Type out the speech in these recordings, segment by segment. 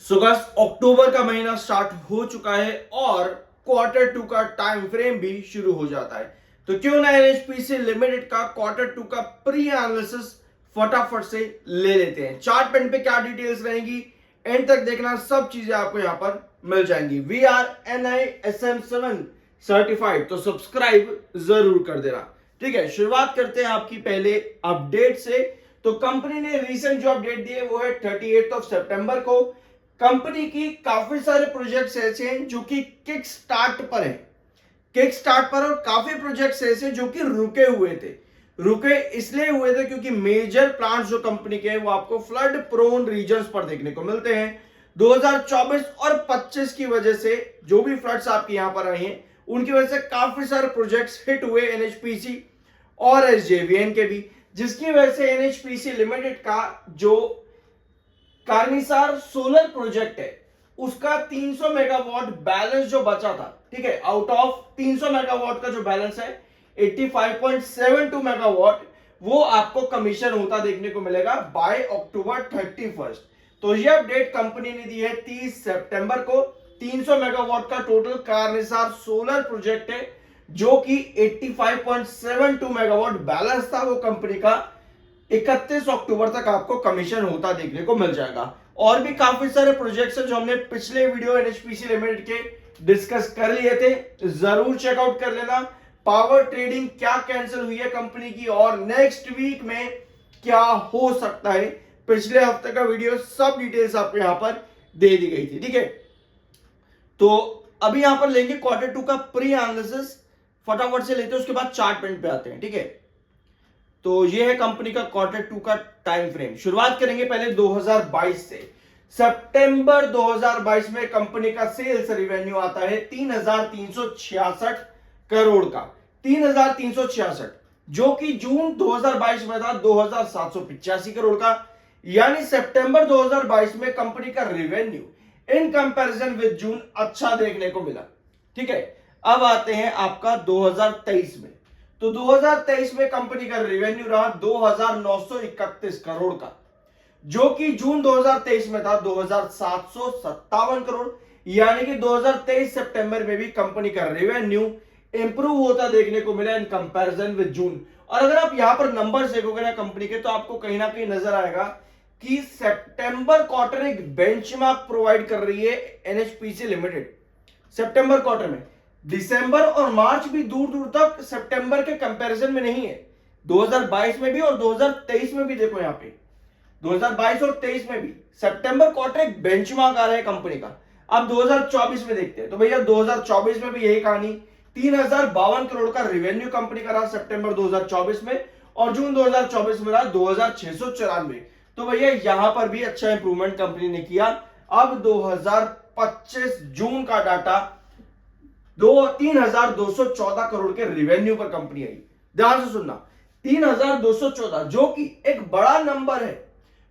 So guys अक्टूबर का महीना start हो चुका है और क्वार्टर टू का टाइम फ्रेम भी शुरू हो जाता है। तो क्यों ना एनएचपीसी लिमिटेड का क्वार्टर टू का प्री एनालिसिस फटाफट से ले लेते हैं। चार्ट पेन पे क्या डिटेल्स रहेंगी एंड तक देखना, सब चीजें आपको यहां पर मिल जाएंगी। वी आर NISM 7 सर्टिफाइड, तो सब्सक्राइब जरूर कर देना। ठीक है, शुरुआत करते हैं आपकी पहले अपडेट से। तो कंपनी ने रीसेंट जो अपडेट दी है वो है 38 सितंबर को। कंपनी की काफी सारे प्रोजेक्ट्स ऐसे हैं जो कि किक स्टार्ट पर है, किक स्टार्ट पर, और काफी प्रोजेक्ट्स ऐसे जो कि रुके हुए थे। रुके इसलिए हुए थे क्योंकि मेजर प्लांट्स जो कंपनी के हैं वो आपको फ्लड प्रोन रीजन्स पर देखने को मिलते हैं। 2024 और 25 की वजह से जो भी फ्लड्स आपके यहां पर आए हैं उनकी वजह से काफी सारे प्रोजेक्ट्स हिट हुए एनएचपीसी और SJVN के भी, जिसकी वजह से एनएचपीसी लिमिटेड का जो कार्निसार सोलर प्रोजेक्ट है उसका 300 मेगावाट बैलेंस जो बचा था, ठीक है, आउट ऑफ 300 मेगावाट का जो बैलेंस है 85.72 मेगावाट, वो आपको कमीशन होता देखने को मिलेगा बाय अक्टूबर 31। तो ये अपडेट कंपनी ने दी है 30 सितंबर को। 300 मेगावाट का टोटल कार्निसार सोलर प्रोजेक्ट है जो कि 85.72 मेगावाट बैलेंस था, वो कंपनी का 31 अक्टूबर तक आपको कमीशन होता देखने को मिल जाएगा। और भी काफी सारे प्रोजेक्ट्स हैं जो हमने पिछले वीडियो एनएचपीसी लिमिटेड के डिस्कस कर लिए थे, जरूर चेकआउट कर लेना। पावर ट्रेडिंग क्या कैंसिल हुई है कंपनी की और नेक्स्ट वीक में क्या हो सकता है, पिछले हफ्ते का वीडियो सब डिटेल्स आपको यहां पर दे दी गई थी। ठीक है, तो अभी यहां पर लेंगे क्वार्टर टू का प्री एनालिसिस, फटाफट से लेते हैं, उसके बाद चार्ट पेंट पे आते हैं। ठीक है, तो ये है कंपनी का क्वार्टर टू का टाइम फ्रेम। शुरुआत करेंगे पहले 2022 से। सितंबर 2022 में कंपनी का सेल्स रेवेन्यू आता है 3,366 करोड़ का, 3,366, जो कि जून 2022 में था 2,785 करोड़ का। यानी सितंबर 2022 में कंपनी का रेवेन्यू इन कंपैरिजन विद जून अच्छा देखने को मिला। ठीक है, अब आते हैं आपका 2023 में। तो 2023 में कंपनी का रेवेन्यू रहा 2,931 करोड़ का, जो कि जून 2023 में था 2,757 करोड़। यानी कि 2023 सितंबर में भी कंपनी का रेवेन्यू इंप्रूव होता देखने को मिला इन कंपैरिजन विद जून। और अगर आप यहां पर नंबर देखोगे ना कंपनी के, तो आपको कहीं ना कहीं नजर आएगा कि सितंबर क्वार्टर एक बेंचमार्क प्रोवाइड कर रही है एनएचपीसी लिमिटेड सितंबर क्वार्टर में। दिसंबर और मार्च भी दूर दूर तक सितंबर के कंपैरिजन में नहीं है, 2022 में भी और 2023 में भी। देखो यहाँ पे 2022 और 23 में भी सितंबर क्वार्टर एक बेंचमार्क आ रहा है कंपनी का। अब 2024 में देखते हैं, तो भैया 2024 में भी यही कहानी, 3,052 करोड़ का रेवेन्यू कंपनी का रहा सितंबर 2024 में, और जून 2024 में रहा 2,694। तो भैया यहां पर भी अच्छा इंप्रूवमेंट कंपनी ने किया। अब 2025 जून का डाटा 3,214 करोड़ के रेवेन्यू पर कंपनी आई। ध्यान से सुनना, 3,214, जो कि एक बड़ा नंबर है,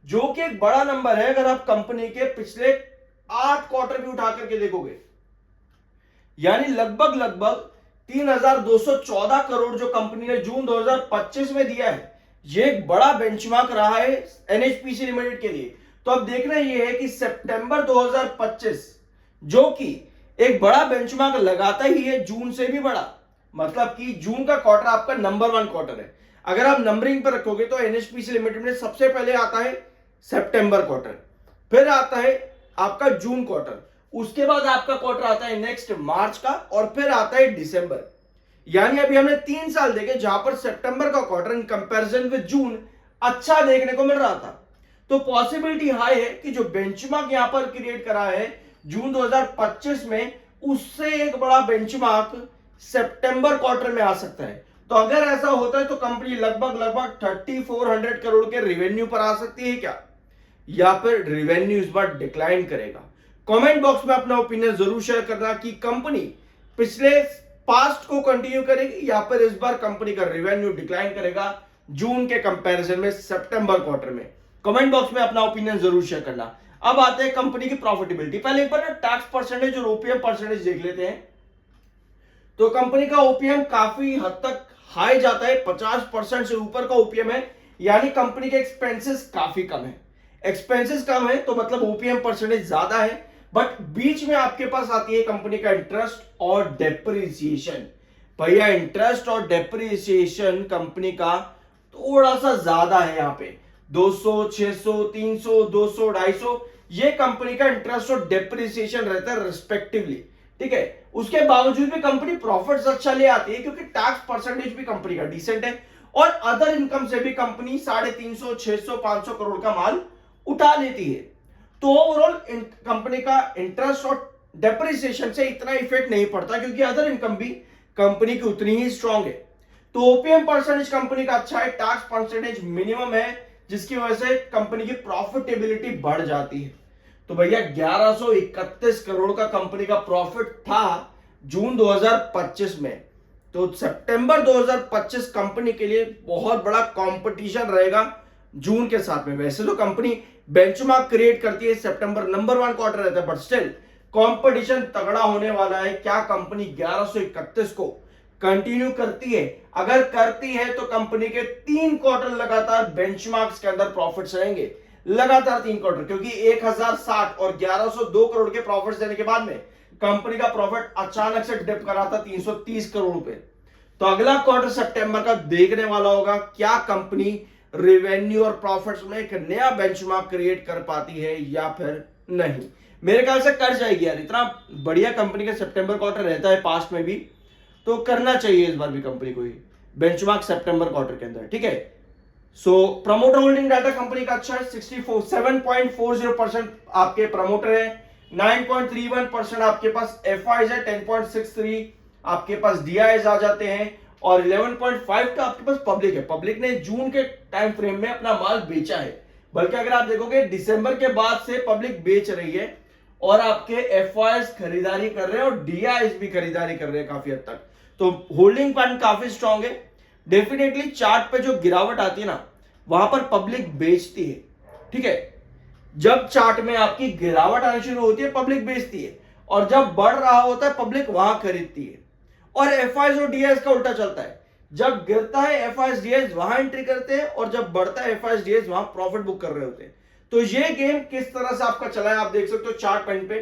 जो कि एक बड़ा नंबर है अगर आप कंपनी के पिछले 8 क्वार्टर भी उठा करके देखोगे। यानी लगभग लगभग 3,214 करोड़ जो कंपनी ने जून 2025 में दिया है, ये एक बड़ा बेंचमार्क रहा है एनएचपीसी लिमिटेड के लिए। तो अब देखना यह है कि सितंबर 2025 जो कि एक बड़ा बेंचमार्क लगाता ही है, जून से भी बड़ा, मतलब कि जून का क्वार्टर आपका नंबर 1 क्वार्टर है। अगर आप नंबरिंग पर रखोगे तो एनएचपीसी लिमिटेड में सबसे पहले आता है सितंबर क्वार्टर, फिर आता है आपका जून क्वार्टर, उसके बाद आपका क्वार्टर आता है नेक्स्ट मार्च का, और फिर आता है दिसंबर। यानी अभी हमने 3 साल देखे जहां पर सितंबर का क्वार्टर इन कंपैरिजन विद जून अच्छा देखने को मिल रहा था। तो पॉसिबिलिटी हाई है कि जो बेंचमार्क यहां पर क्रिएट करा है जून 2025 में, उससे एक बड़ा बेंचमार्क सितंबर क्वार्टर में आ सकता है। तो अगर ऐसा होता है तो कंपनी लगभग लगभग 3,400 करोड़ के रेवेन्यू पर आ सकती है क्या, या फिर रेवेन्यू इस बार डिक्लाइन करेगा। कमेंट बॉक्स में अपना ओपिनियन जरूर शेयर करना कि कंपनी पिछले पास्ट को कंटिन्यू करेगी या फिर इस बार कंपनी का रेवेन्यू डिक्लाइन करेगा जून के कंपैरिजन में सितंबर क्वार्टर में। कमेंट बॉक्स में अपना ओपिनियन जरूर शेयर करना। अब आते हैं कंपनी की प्रॉफिटेबिलिटी। पहले एक बार ना टैक्स परसेंटेज और ओपीएम परसेंटेज देख लेते हैं। तो कंपनी का ओपीएम काफी हद तक हाई जाता है, 50% से ऊपर का ओपीएम है, यानी कंपनी के एक्सपेंसेस काफी कम है। एक्सपेंसेस कम है तो मतलब ओपीएम परसेंटेज ज्यादा है, बट बीच में आपके पास आती है कंपनी का इंटरेस्ट और डेप्रिसिएशन। भैया इंटरेस्ट और डेप्रिसिएशन कंपनी का थोड़ा सा ज्यादा है यहाँ पे, 200, 600, 300, 200, 250 ये कंपनी का इंटरेस्ट और डेप्रिसिएशन रहता है रिस्पेक्टिवली। ठीक है, उसके बावजूद भी कंपनी प्रॉफिट्स अच्छा ले आती है क्योंकि टैक्स परसेंटेज भी कंपनी का डिसेंट है, और अदर इनकम से भी कंपनी 350, 600, 500 करोड़ का माल उठा लेती है। तो ओवरऑल कंपनी का इंटरेस्ट और डेप्रिसिएशन से इतना इफेक्ट नहीं पड़ता क्योंकि अदर इनकम भी कंपनी की उतनी ही स्ट्रांग है। तो ओपीएम परसेंटेज कंपनी का अच्छा है, टैक्स परसेंटेज मिनिमम है, जिसकी वजह से कंपनी की प्रॉफिटेबिलिटी बढ़ जाती है। तो भैया 1131 करोड़ का कंपनी का प्रॉफिट था जून 2025 में। तो सितंबर 2025 कंपनी के लिए बहुत बड़ा कंपटीशन रहेगा जून के साथ में। वैसे तो कंपनी बेंचमार्क क्रिएट करती है, सितंबर नंबर 1 क्वार्टर रहता है, बट स्टिल कंपटीशन तगड़ा होने वाला है। क्या कंपनी 1131 को कंटिन्यू करती है? अगर करती है तो कंपनी के 3 क्वार्टर लगातार बेंचमार्क्स के अंदर प्रॉफिट्स रहेंगे, लगातार 3 क्वार्टर, क्योंकि 1060 और 1102 करोड़ के प्रॉफिट्स देने के बाद में कंपनी का प्रॉफिट अचानक से डिप करा था 330 करोड़ रुपए। तो अगला क्वार्टर सितंबर का देखने वाला होगा, क्या कंपनी रेवेन्यू और प्रॉफिट्स में एक नया बेंचमार्क क्रिएट कर पाती है या फिर नहीं। मेरे ख्याल से कर जाएगी यार, इतना बढ़िया कंपनी का सितंबर क्वार्टर रहता है पास्ट में भी, तो करना चाहिए इस बार भी कंपनी को ही बेंचमार्क सितंबर क्वार्टर के अंदर। ठीक है, सो प्रमोटर होल्डिंग डाटा कंपनी का अच्छा है, 7.40% आपके प्रमोटर है, 9.31% आपके पास एफआईज है, 10.63 आपके पास डीआईज आ जाते हैं, और 11.5 का आपके पास पब्लिक है। पब्लिक ने जून के टाइम फ्रेम में अपना माल बेचा है, बल्कि अगर आप देखोगे दिसंबर के बाद से पब्लिक बेच रही है और आपके एफआईज खरीदारी कर रहे हैं और डीआईज भी खरीदारी कर रहे हैं काफी हद तक। तो होल्डिंग पैटर्न काफी स्ट्रांग है। डेफिनेटली चार्ट पे जो गिरावट आती है ना, वहां पर पब्लिक बेचती है। ठीक है, जब चार्ट में आपकी गिरावट आनी शुरू होती है पब्लिक बेचती है, और जब बढ़ रहा होता है पब्लिक वहां खरीदती है। और एफआईज और डीआईज का उल्टा चलता है, जब गिरता है एफआईज डीआईज वहां एंट्री करते हैं, और जब बढ़ता है एफआईज डीआईज वहां प्रॉफिट बुक कर रहे होते हैं। तो ये गेम किस तरह से आपका चला है आप देख सकते हो चार्ट पैन पे।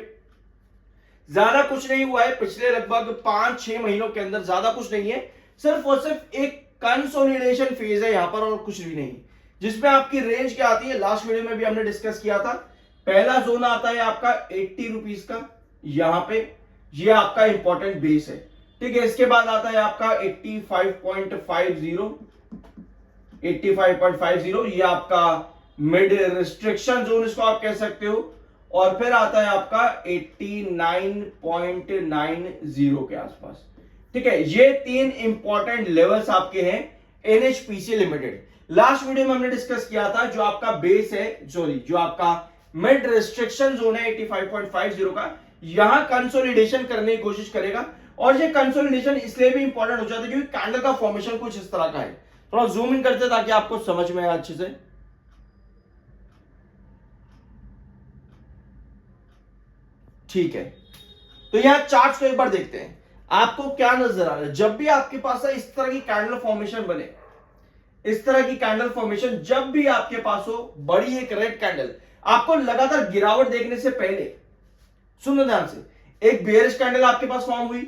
ज्यादा कुछ नहीं हुआ है पिछले लगभग 5-6 महीनों के अंदर, ज्यादा कुछ नहीं है, सिर्फ और सिर्फ एक कंसोलिडेशन फेज है यहां पर और कुछ भी नहीं, जिसमें आपकी रेंज क्या आती है लास्ट वीडियो में भी हमने डिस्कस किया था। पहला जोन आता है आपका 80 रुपीज का, यहां पे ये आपका इंपॉर्टेंट बेस है। ठीक है, इसके बाद आता है आपका 85.50 ये आपका मिड रिस्ट्रिक्शन जोन इसको आप कह सकते हो, और फिर आता है आपका 89.90 के आसपास। ठीक है, ये 3 इंपॉर्टेंट लेवल्स आपके हैं एनएचपीसी लिमिटेड। लास्ट वीडियो में हमने डिस्कस किया था जो आपका बेस है, जो आपका मिड रिस्ट्रिक्शन जोन है 85.50 का, यहां कंसोलिडेशन करने की कोशिश करेगा। और ये कंसोलिडेशन इसलिए भी इंपॉर्टेंट हो जाता है क्योंकि कैंडल का फॉर्मेशन कुछ इस तरह का है। थोड़ा जूम इन करते ताकि आपको समझ में आए अच्छे से। ठीक है, तो यहां चार्ट को एक बार देखते हैं, आपको क्या नजर आ रहा है। जब भी आपके पास इस तरह की कैंडल फॉर्मेशन बने, इस तरह की कैंडल फॉर्मेशन जब भी आपके पास हो, बड़ी एक रेड कैंडल, आपको लगातार गिरावट देखने से पहले सुनो ध्यान से, एक बेयरिश कैंडल आपके पास फॉर्म हुई।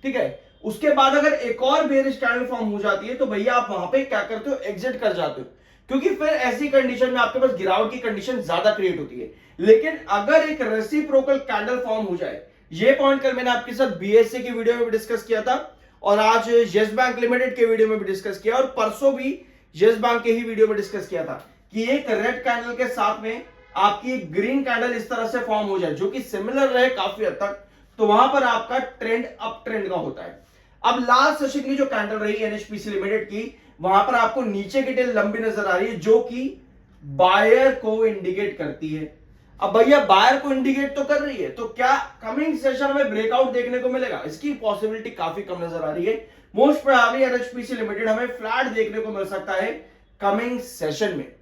ठीक है, उसके बाद अगर एक और बेयरिश कैंडल फॉर्म हो जाती है तो भैया आप वहां पे क्या करते हो, एग्जिट कर जाते हो, क्योंकि फिर ऐसी कंडीशन में आपके पास गिरावट की कंडीशन ज्यादा क्रिएट होती है। लेकिन अगर एक रेसिप्रोकल कैंडल फॉर्म हो जाए, ये पॉइंट कल मैंने आपके साथ बीएससी की वीडियो में भी डिस्कस किया था, और आज यस बैंक लिमिटेड के वीडियो में भी डिस्कस किया, और परसों भी यस बैंक के ही वीडियो में डिस्कस किया था कि एक रेड कैंडल के साथ में आपकी ग्रीन कैंडल इस तरह से फॉर्म हो जाए जो कि सिमिलर रहे काफी हद तक, तो वहां पर आपका ट्रेंड अप ट्रेंड का होता है। अब लास्ट सेशन की जो कैंडल रही एनएचपीसी लिमिटेड की, वहां पर आपको नीचे की टेल लंबी नजर आ रही है जो कि बायर को इंडिकेट करती है। अब भैया बायर को इंडिकेट तो कर रही है, तो क्या कमिंग सेशन में ब्रेकआउट देखने को मिलेगा? इसकी पॉसिबिलिटी काफी कम नजर आ रही है। मोस्ट प्रोबेबली एनएचपीसी लिमिटेड हमें फ्लैट देखने को मिल सकता है कमिंग सेशन में।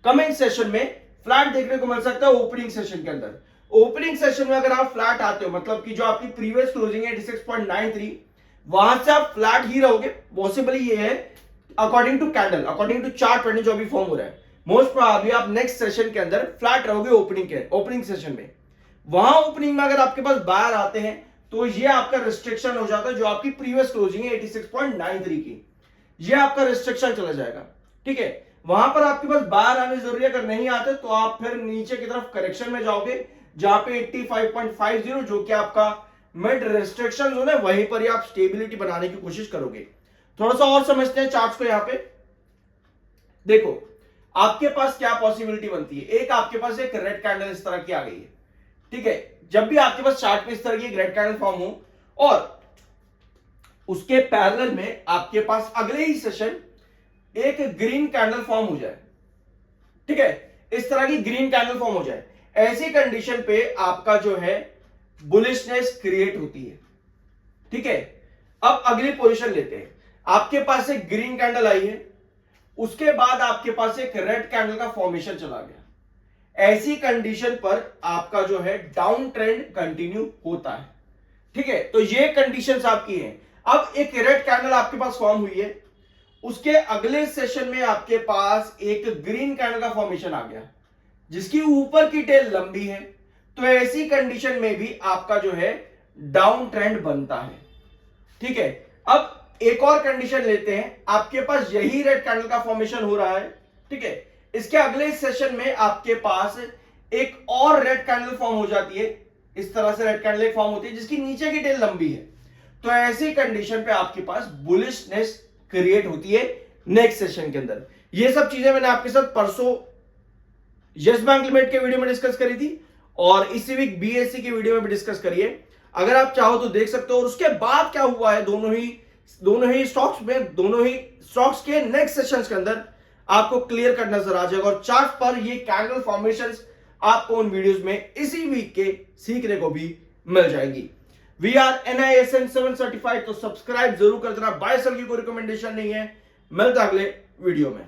कमिंग सेशन में फ्लैट देखने को मिल सकता है ओपनिंग सेशन के अंदर। ओपनिंग सेशन में अगर आप फ्लैट आते हो, मतलब कि जो आपकी प्रीवियस क्लोजिंग है 86.93, वहां से आप फ्लैट ही रहोगे, पॉसिबली ये है according to candle, according to chart pattern जो अभी फॉर्म हो रहा है। मोस्ट प्रोबेबली आप नेक्स्ट सेशन के अंदर फ्लैट रहोगे ओपनिंग सेशन में। वहां ओपनिंग में अगर आपके पास बायर आते हैं तो ये आपका रिस्ट्रिक्शन हो जाता है, जो आपकी प्रीवियस क्लोजिंग है 86.93 की, ये आपका रिस्ट्रिक्शन चला जाएगा। ठीक है, वहां पर आपके पास बाहर आने जरूरी है। अगर नहीं आते तो आप फिर नीचे की तरफ करेक्शन में जाओगे, जहां पे 85.50 जो कि आपका मिड रिस्ट्रिक्शन जोन है, वहीं पर ही आप स्टेबिलिटी बनाने की कोशिश करोगे। थोड़ा सा और समझते हैं चार्ट्स को। यहां पे देखो आपके पास क्या पॉसिबिलिटी बनती है। एक आपके पास एक रेड कैंडल इस तरह की आ गई है। ठीक है, जब भी आपके पास चार्ट में इस तरह की एक रेड कैंडल फॉर्म हो और उसके पैरेलल में आपके पास अगले ही सेशन एक ग्रीन कैंडल फॉर्म हो जाए, ठीक है, इस तरह की ग्रीन कैंडल फॉर्म हो जाए, ऐसी कंडीशन पे आपका जो है बुलिशनेस क्रिएट होती है। ठीक है, अब अगली पोजीशन लेते हैं। आपके पास एक ग्रीन कैंडल आई है, उसके बाद आपके पास एक रेड कैंडल का फॉर्मेशन चला गया। ऐसी कंडीशन पर आपका जो है डाउन ट्रेंड कंटिन्यू होता है। ठीक है, तो ये कंडीशंस आपकी हैं। अब एक रेड कैंडल आपके पास फॉर्म हुई है, उसके अगले सेशन में आपके पास एक ग्रीन कैंडल का फॉर्मेशन आ गया, जिसकी ऊपर की टेल लंबी है। तो ऐसी कंडीशन में भी आपका जो है डाउन ट्रेंड बनता है। ठीक है, अब एक और कंडीशन लेते हैं। आपके पास यही रेड कैंडल का फॉर्मेशन हो रहा है। ठीक है, इसके अगले सेशन में आपके पास एक और रेड कैंडल फॉर्म हो जाती है। इस तरह से रेड कैंडल फॉर्म होती है जिसकी नीचे की टेल लंबी है। तो ऐसी कंडीशन पे आपके पास बुलिशनेस क्रिएट होती है नेक्स्ट सेशन के अंदर। ये सब चीजें मैंने आपके साथ परसों यस बैंक लिमिटेड के वीडियो में डिस्कस करी थी और इसी वीक बीएससी की वीडियो में भी डिस्कस करिए। अगर आप चाहो तो देख सकते हो। और उसके बाद क्या हुआ है दोनों ही स्टॉक्स के नेक्स्ट सेशंस के अंदर आपको क्लियर कट नजर आ जाएगा। और चार्ट पर ये कैंडल फॉर्मेशंस आपको उन वीडियोस में इसी वीक के सीखने को भी मिल जाएंगी। वी आर NISM 7 सर्टिफाइड, तो सब्सक्राइब जरूर कर देना। बाय सेल की कोई रिकमेंडेशन नहीं है। मिलता अगले वीडियो में।